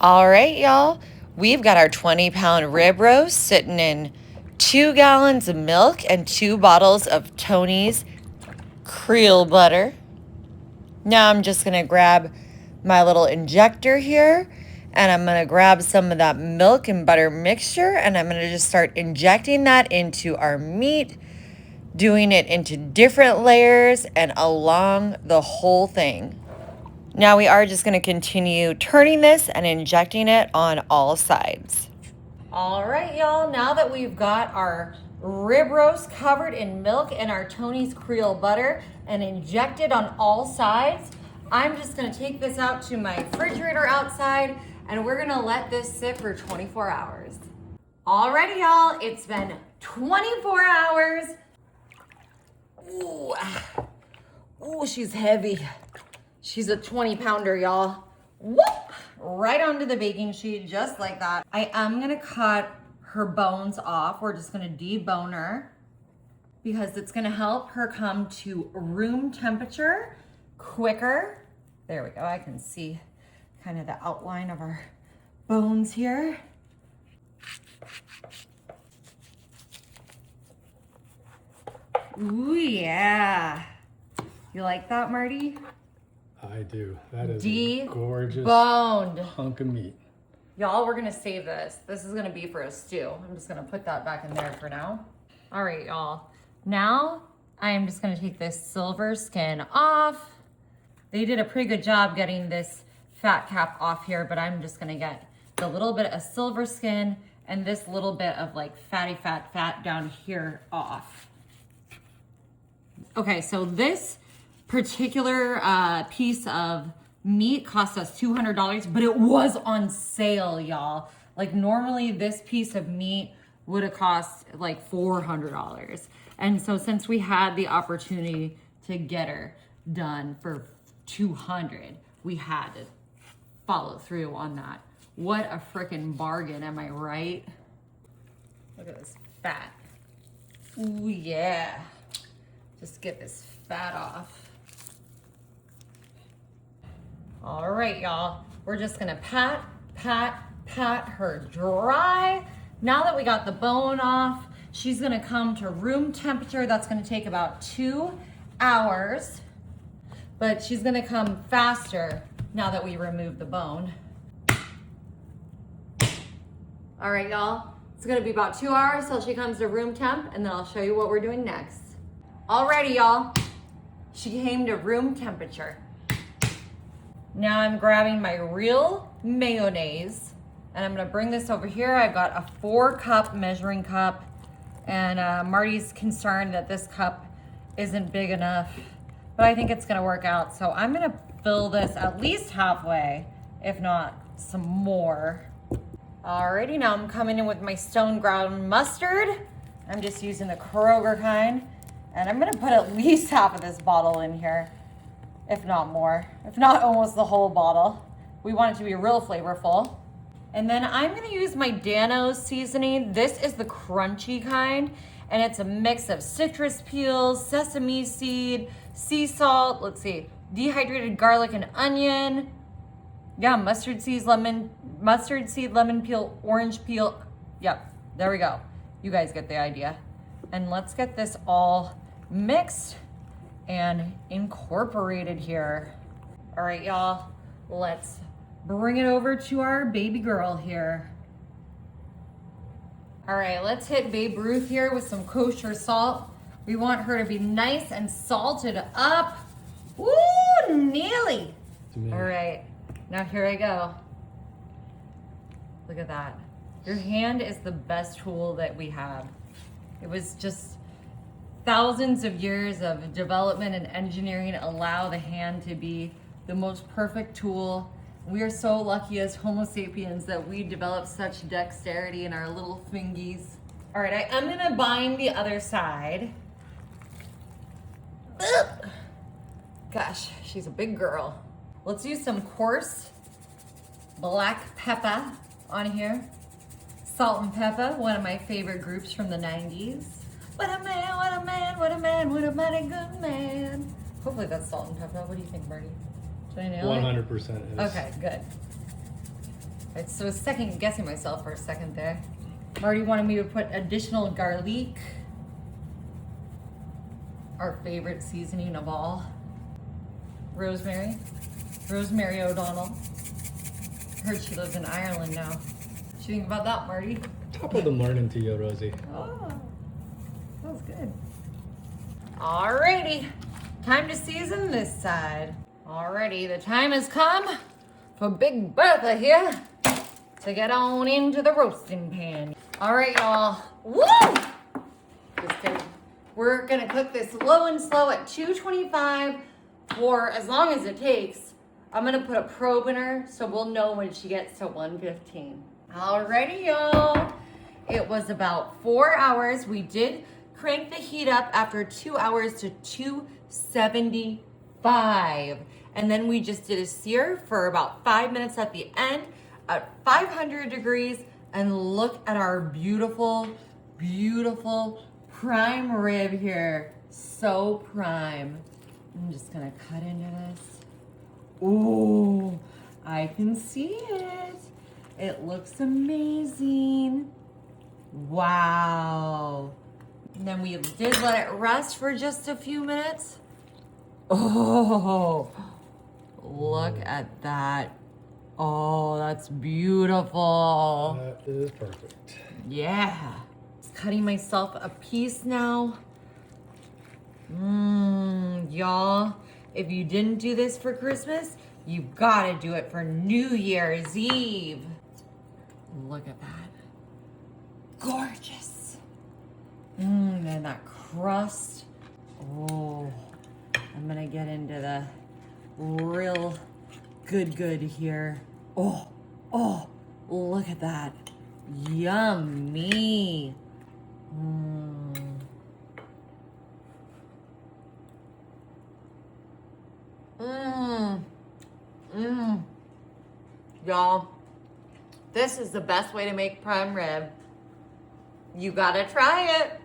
All right, y'all. We've got our 20-pound rib roast sitting in 2 gallons of milk and 2 bottles of Tony's Creole butter. Now I'm just going to grab my little injector here, and I'm going to grab some of that milk and butter mixture, and I'm going to just start injecting that into our meat, doing it into different layers and along the whole thing. Now we are just going to continue turning this and injecting it on all sides. All right, y'all, now that we've got our rib roast covered in milk and our Tony's Creole butter and injected on all sides, I'm just going to take this out to my refrigerator outside, and we're going to let this sit for 24 hours. Alrighty, y'all, it's been 24 hours. Ooh, she's heavy. She's a 20-pounder, y'all. Whoop! Right onto the baking sheet, just like that. I am gonna cut her bones off. We're just gonna debone her because it's gonna help her come to room temperature quicker. There we go, I can see kind of the outline of our bones here. Ooh, yeah. You like that, Marty? I do. That is a gorgeous boned hunk of meat. Y'all, we're gonna save this. This is gonna be for a stew. I'm just gonna put that back in there for now. All right, y'all. Now I am just gonna take this silver skin off. They did a pretty good job getting this fat cap off here, but I'm just gonna get the little bit of silver skin and this little bit of like fatty fat down here off. Okay, so this particular piece of meat cost us $200, but it was on sale, y'all. Like normally this piece of meat would have cost like $400. And so since we had the opportunity to get her done for $200, we had to follow through on that. What a freaking bargain, am I right? Look at this fat. Ooh, yeah. Just get this fat off. All right, y'all. We're just gonna pat her dry. Now that we got the bone off, she's gonna come to room temperature. That's gonna take about 2 hours, but she's gonna come faster now that we remove the bone. All right, y'all. It's gonna be about 2 hours till she comes to room temp, and then I'll show you what we're doing next. Alrighty, y'all. She came to room temperature. Now I'm grabbing my real mayonnaise, and I'm gonna bring this over here. I've got a 4-cup measuring cup, and Marty's concerned that this cup isn't big enough, but I think it's gonna work out. So I'm gonna fill this at least halfway, if not some more. Alrighty, now I'm coming in with my stone ground mustard. I'm just using the Kroger kind, and I'm gonna put at least half of this bottle in here. If not more, if not almost the whole bottle. We want it to be real flavorful. And then I'm gonna use my Dano's seasoning. This is the crunchy kind, and it's a mix of citrus peels, sesame seed, sea salt, let's see, dehydrated garlic and onion. Yeah, mustard seed, lemon peel, orange peel. Yep, there we go. You guys get the idea. And let's get this all mixed and incorporated here. All right, y'all, let's bring it over to our baby girl here. All right, let's hit Babe Ruth here with some kosher salt. We want her to be nice and salted up. Woo, nearly. All right, now here I go. Look at that. Your hand is the best tool that we have. It was just thousands of years of development and engineering allow the hand to be the most perfect tool. We are so lucky as Homo sapiens that we develop such dexterity in our little fingies. All right, I am gonna bind the other side. Ugh. Gosh, she's a big girl. Let's use some coarse black pepper on here. Salt and Pepper, one of my favorite groups from the 90s. What a man, what a man, what a man, what a mighty good man. Hopefully that's Salt and Pepper. What do you think, Bertie? Did I nail it? 100% is. Okay, good. I was second guessing myself for a second there. Marty wanted me to put additional garlic. Our favorite seasoning of all. Rosemary. Rosemary O'Donnell. Heard she lives in Ireland now. What you think about that, Marty? Top of the morning to you, Rosie. Oh, that was good. Alrighty, time to season this side. Alrighty, the time has come for Big Bertha here to get on into the roasting pan. Alright, y'all. Woo! Just kidding. We're gonna cook this low and slow at 225 for as long as it takes. I'm gonna put a probe in her so we'll know when she gets to 115. Alrighty, y'all. It was about 4 hours. We did crank the heat up after 2 hours to 275. And then we just did a sear for about 5 minutes at the end at 500 degrees. And look at our beautiful, beautiful prime rib here. So prime. I'm just gonna cut into this. Ooh, I can see it. It looks amazing. Wow. And then we did let it rest for just a few minutes. Oh, look at that. Oh, that's beautiful. That is perfect. Yeah. Just cutting myself a piece now. Y'all, if you didn't do this for Christmas, you've got to do it for New Year's Eve. Look at that. Gorgeous. And that crust. Oh, I'm gonna get into the real good here. Oh, look at that. Yummy. Y'all, this is the best way to make prime rib. You gotta try it.